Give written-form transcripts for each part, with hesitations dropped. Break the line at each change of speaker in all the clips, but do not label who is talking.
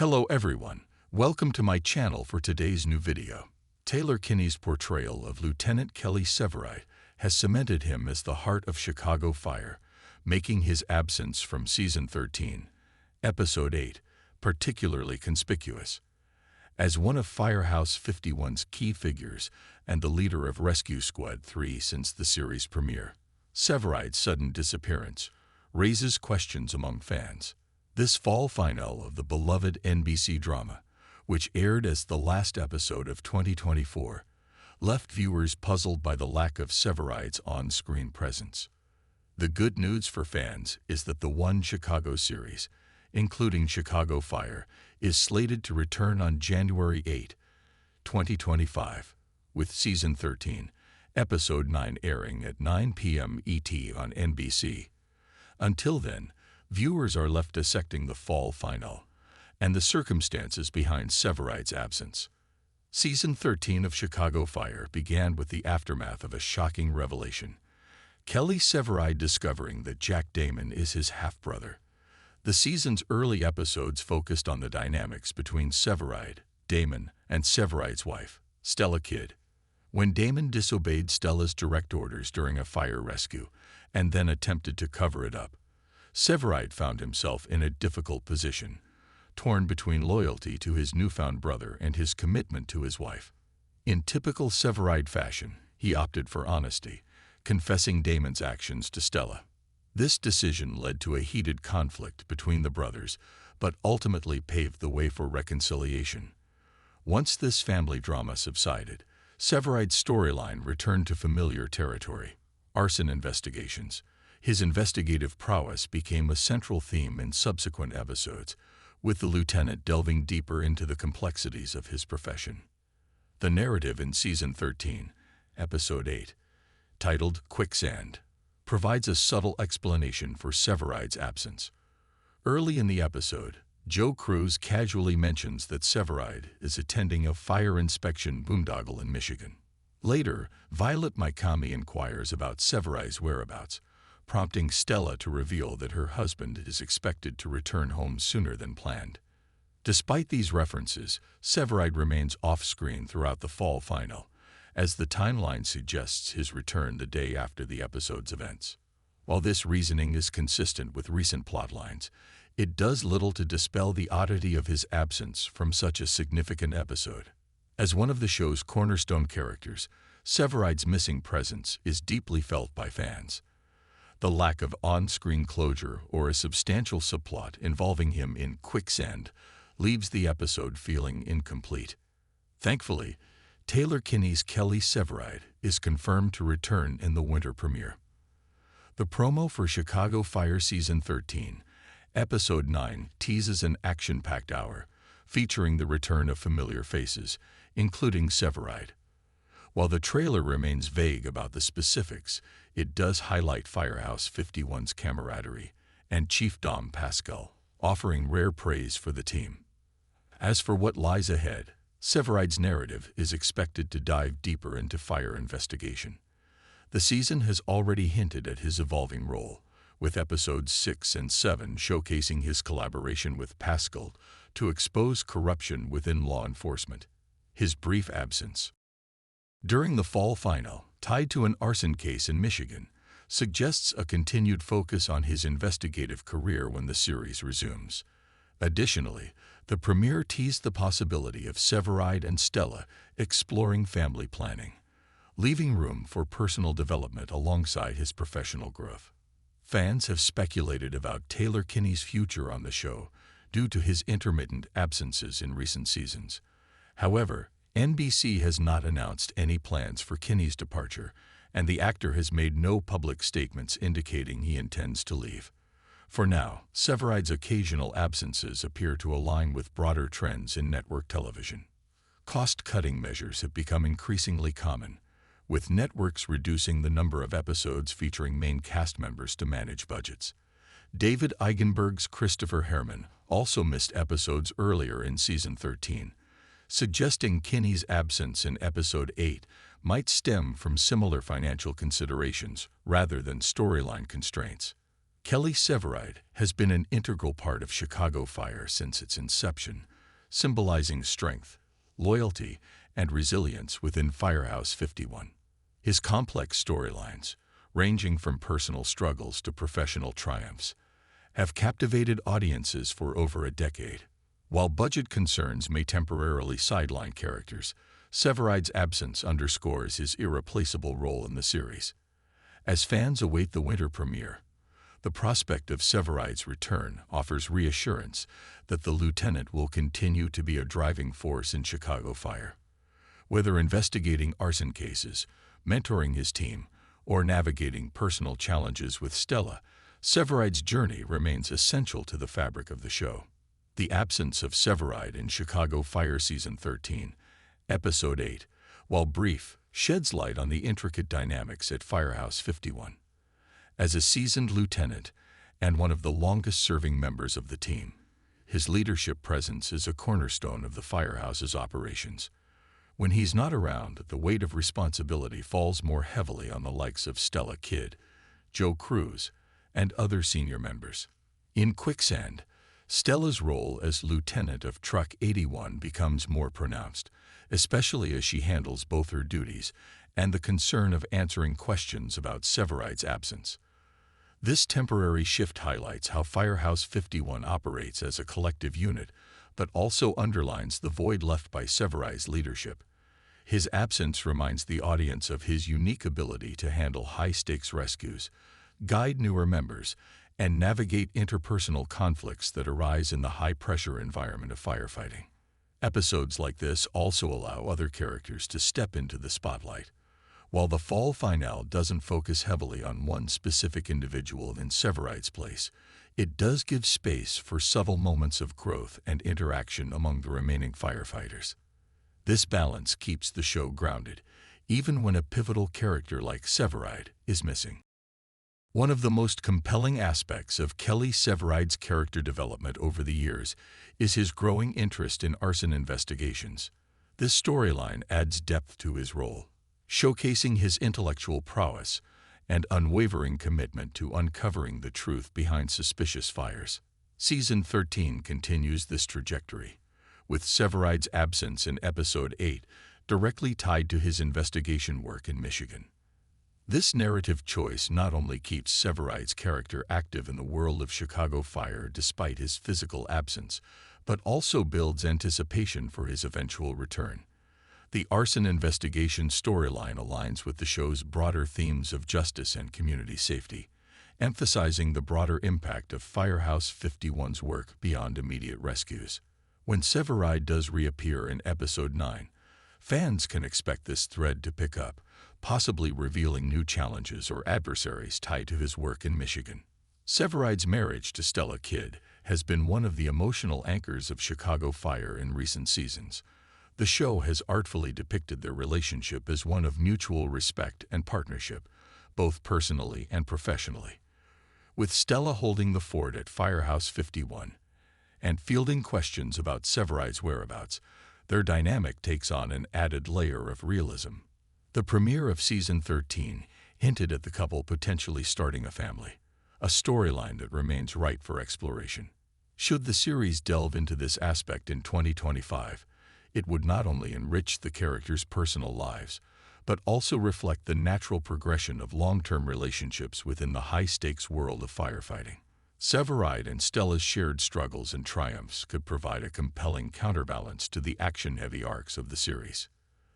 Hello everyone, welcome to my channel for today's new video. Taylor Kinney's portrayal of Lieutenant Kelly SEVERIDE has cemented him as the heart of Chicago Fire, making his absence from Season 13, Episode 8, particularly conspicuous. As one of Firehouse 51's key figures and the leader of Rescue Squad 3 since the series premiere, SEVERIDE's sudden disappearance raises questions among fans. This fall finale of the beloved NBC drama, which aired as the last episode of 2024, left viewers puzzled by the lack of SEVERIDE's on-screen presence. The good news for fans is that the One Chicago series, including Chicago Fire, is slated to return on January 8, 2025, with Season 13, Episode 9 airing at 9 p.m. ET on NBC. Until then, viewers are left dissecting the fall finale and the circumstances behind SEVERIDE's absence. Season 13 of Chicago Fire began with the aftermath of a shocking revelation: Kelly SEVERIDE discovering that Jack Damon is his half-brother. The season's early episodes focused on the dynamics between SEVERIDE, Damon, and SEVERIDE's wife, Stella Kidd. When Damon disobeyed Stella's direct orders during a fire rescue and then attempted to cover it up, SEVERIDE found himself in a difficult position, torn between loyalty to his newfound brother and his commitment to his wife. In typical SEVERIDE fashion, he opted for honesty, confessing Damon's actions to Stella. This decision led to a heated conflict between the brothers, but ultimately paved the way for reconciliation. Once this family drama subsided, SEVERIDE's storyline returned to familiar territory: arson investigations. His investigative prowess became a central theme in subsequent episodes, with the lieutenant delving deeper into the complexities of his profession. The narrative in Season 13, Episode 8, titled Quicksand, provides a subtle explanation for SEVERIDE's absence. Early in the episode, Joe Cruz casually mentions that SEVERIDE is attending a fire inspection boondoggle in Michigan. Later, Violet Mikami inquires about SEVERIDE's whereabouts, prompting Stella to reveal that her husband is expected to return home sooner than planned. Despite these references, SEVERIDE remains off-screen throughout the fall finale, as the timeline suggests his return the day after the episode's events. While this reasoning is consistent with recent plotlines, it does little to dispel the oddity of his absence from such a significant episode. As one of the show's cornerstone characters, SEVERIDE's missing presence is deeply felt by fans. The lack of on-screen closure or a substantial subplot involving him in Quicksand leaves the episode feeling incomplete. Thankfully, Taylor Kinney's Kelly SEVERIDE is confirmed to return in the winter premiere. The promo for Chicago Fire Season 13, Episode 9 teases an action-packed hour, featuring the return of familiar faces, including SEVERIDE. While the trailer remains vague about the specifics, it does highlight Firehouse 51's camaraderie and Chief Dom Pascal, offering rare praise for the team. As for what lies ahead, SEVERIDE's narrative is expected to dive deeper into fire investigation. The season has already hinted at his evolving role, with Episodes 6 and 7 showcasing his collaboration with Pascal to expose corruption within law enforcement. His brief absence during the fall finale, tied to an arson case in Michigan, suggests a continued focus on his investigative career when the series resumes. Additionally, the premiere teased the possibility of SEVERIDE and Stella exploring family planning, leaving room for personal development alongside his professional growth. Fans have speculated about Taylor Kinney's future on the show due to his intermittent absences in recent seasons. However, NBC has not announced any plans for Kinney's departure, and the actor has made no public statements indicating he intends to leave. For now, SEVERIDE's occasional absences appear to align with broader trends in network television. Cost-cutting measures have become increasingly common, with networks reducing the number of episodes featuring main cast members to manage budgets. David Eigenberg's Christopher Herrmann also missed episodes earlier in Season 13, suggesting Kinney's absence in Episode 8 might stem from similar financial considerations rather than storyline constraints. Kelly SEVERIDE has been an integral part of Chicago Fire since its inception, symbolizing strength, loyalty, and resilience within Firehouse 51. His complex storylines, ranging from personal struggles to professional triumphs, have captivated audiences for over a decade. While budget concerns may temporarily sideline characters, Severide's absence underscores his irreplaceable role in the series. As fans await the winter premiere, the prospect of Severide's return offers reassurance that the lieutenant will continue to be a driving force in Chicago Fire. Whether investigating arson cases, mentoring his team, or navigating personal challenges with Stella, Severide's journey remains essential to the fabric of the show. The absence of Severide in Chicago Fire Season 13, Episode 8, while brief, sheds light on the intricate dynamics at Firehouse 51. As a seasoned lieutenant and one of the longest-serving members of the team, his leadership presence is a cornerstone of the Firehouse's operations. When he's not around, the weight of responsibility falls more heavily on the likes of Stella Kidd, Joe Cruz, and other senior members. In Quicksand, Stella's role as lieutenant of Truck 81 becomes more pronounced, especially as she handles both her duties and the concern of answering questions about Severide's absence. This temporary shift highlights how Firehouse 51 operates as a collective unit, but also underlines the void left by Severide's leadership. His absence reminds the audience of his unique ability to handle high-stakes rescues, guide newer members, and navigate interpersonal conflicts that arise in the high-pressure environment of firefighting. Episodes like this also allow other characters to step into the spotlight. While the fall finale doesn't focus heavily on one specific individual in Severide's place, it does give space for subtle moments of growth and interaction among the remaining firefighters. This balance keeps the show grounded, even when a pivotal character like Severide is missing. One of the most compelling aspects of Kelly Severide's character development over the years is his growing interest in arson investigations. This storyline adds depth to his role, showcasing his intellectual prowess and unwavering commitment to uncovering the truth behind suspicious fires. Season 13 continues this trajectory, with Severide's absence in Episode 8 directly tied to his investigation work in Michigan. This narrative choice not only keeps Severide's character active in the world of Chicago Fire despite his physical absence, but also builds anticipation for his eventual return. The arson investigation storyline aligns with the show's broader themes of justice and community safety, emphasizing the broader impact of Firehouse 51's work beyond immediate rescues. When Severide does reappear in Episode 9, fans can expect this thread to pick up, possibly revealing new challenges or adversaries tied to his work in Michigan. Severide's marriage to Stella Kidd has been one of the emotional anchors of Chicago Fire in recent seasons. The show has artfully depicted their relationship as one of mutual respect and partnership, both personally and professionally. With Stella holding the fort at Firehouse 51 and fielding questions about Severide's whereabouts, their dynamic takes on an added layer of realism. The premiere of Season 13 hinted at the couple potentially starting a family, a storyline that remains ripe for exploration. Should the series delve into this aspect in 2025, it would not only enrich the characters' personal lives, but also reflect the natural progression of long-term relationships within the high-stakes world of firefighting. Severide and Stella's shared struggles and triumphs could provide a compelling counterbalance to the action-heavy arcs of the series.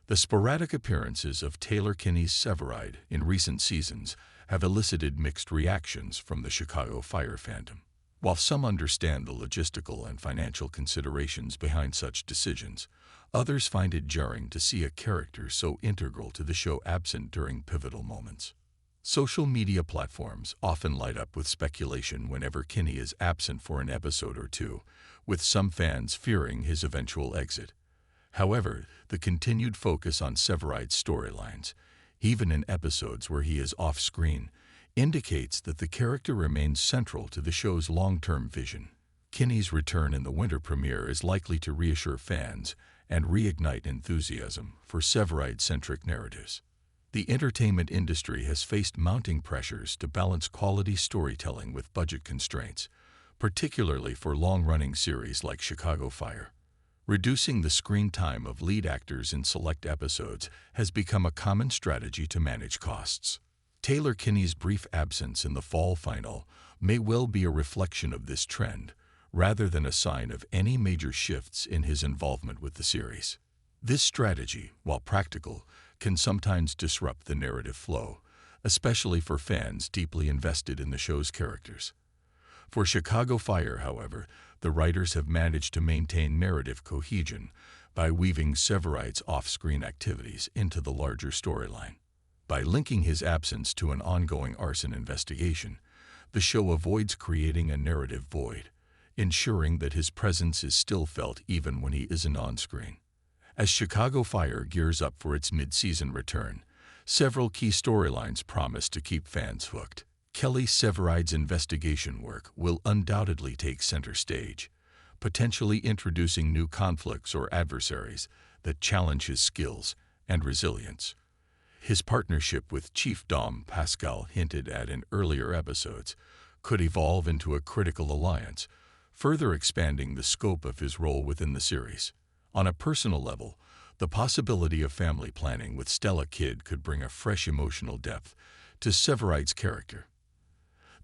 The sporadic appearances of Taylor Kinney's Severide in recent seasons have elicited mixed reactions from the Chicago Fire fandom. While some understand the logistical and financial considerations behind such decisions, others find it jarring to see a character so integral to the show absent during pivotal moments. Social media platforms often light up with speculation whenever Kinney is absent for an episode or two, with some fans fearing his eventual exit. However, the continued focus on Severide's storylines, even in episodes where he is off-screen, indicates that the character remains central to the show's long-term vision. Kinney's return in the winter premiere is likely to reassure fans and reignite enthusiasm for Severide-centric narratives. The entertainment industry has faced mounting pressures to balance quality storytelling with budget constraints, particularly for long-running series like Chicago Fire. Reducing the screen time of lead actors in select episodes has become a common strategy to manage costs. Taylor Kinney's brief absence in the fall final may well be a reflection of this trend, rather than a sign of any major shifts in his involvement with the series. This strategy, while practical, can sometimes disrupt the narrative flow, especially for fans deeply invested in the show's characters. For Chicago Fire, however, the writers have managed to maintain narrative cohesion by weaving Severide's off-screen activities into the larger storyline. By linking his absence to an ongoing arson investigation, the show avoids creating a narrative void, ensuring that his presence is still felt even when he isn't on-screen. As Chicago Fire gears up for its mid-season return, several key storylines promise to keep fans hooked. Kelly Severide's investigation work will undoubtedly take center stage, potentially introducing new conflicts or adversaries that challenge his skills and resilience. His partnership with Chief Dom Pascal, hinted at in earlier episodes, could evolve into a critical alliance, further expanding the scope of his role within the series. On a personal level, the possibility of family planning with Stella Kidd could bring a fresh emotional depth to Severide's character.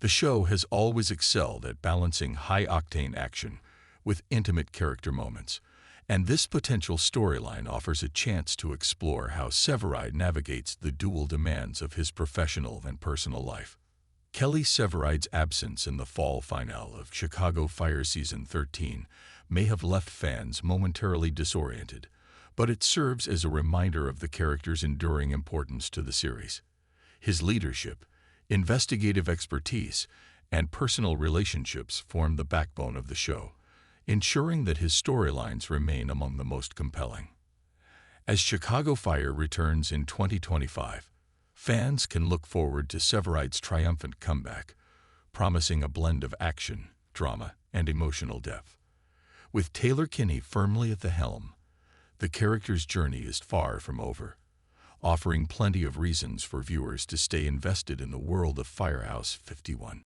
The show has always excelled at balancing high-octane action with intimate character moments, and this potential storyline offers a chance to explore how Severide navigates the dual demands of his professional and personal life. Kelly Severide's absence in the fall finale of Chicago Fire Season 13 may have left fans momentarily disoriented, but it serves as a reminder of the character's enduring importance to the series. His leadership, investigative expertise, and personal relationships form the backbone of the show, ensuring that his storylines remain among the most compelling. As Chicago Fire returns in 2025, fans can look forward to Severide's triumphant comeback, promising a blend of action, drama, and emotional depth. With Taylor Kinney firmly at the helm, the character's journey is far from over, offering plenty of reasons for viewers to stay invested in the world of Firehouse 51.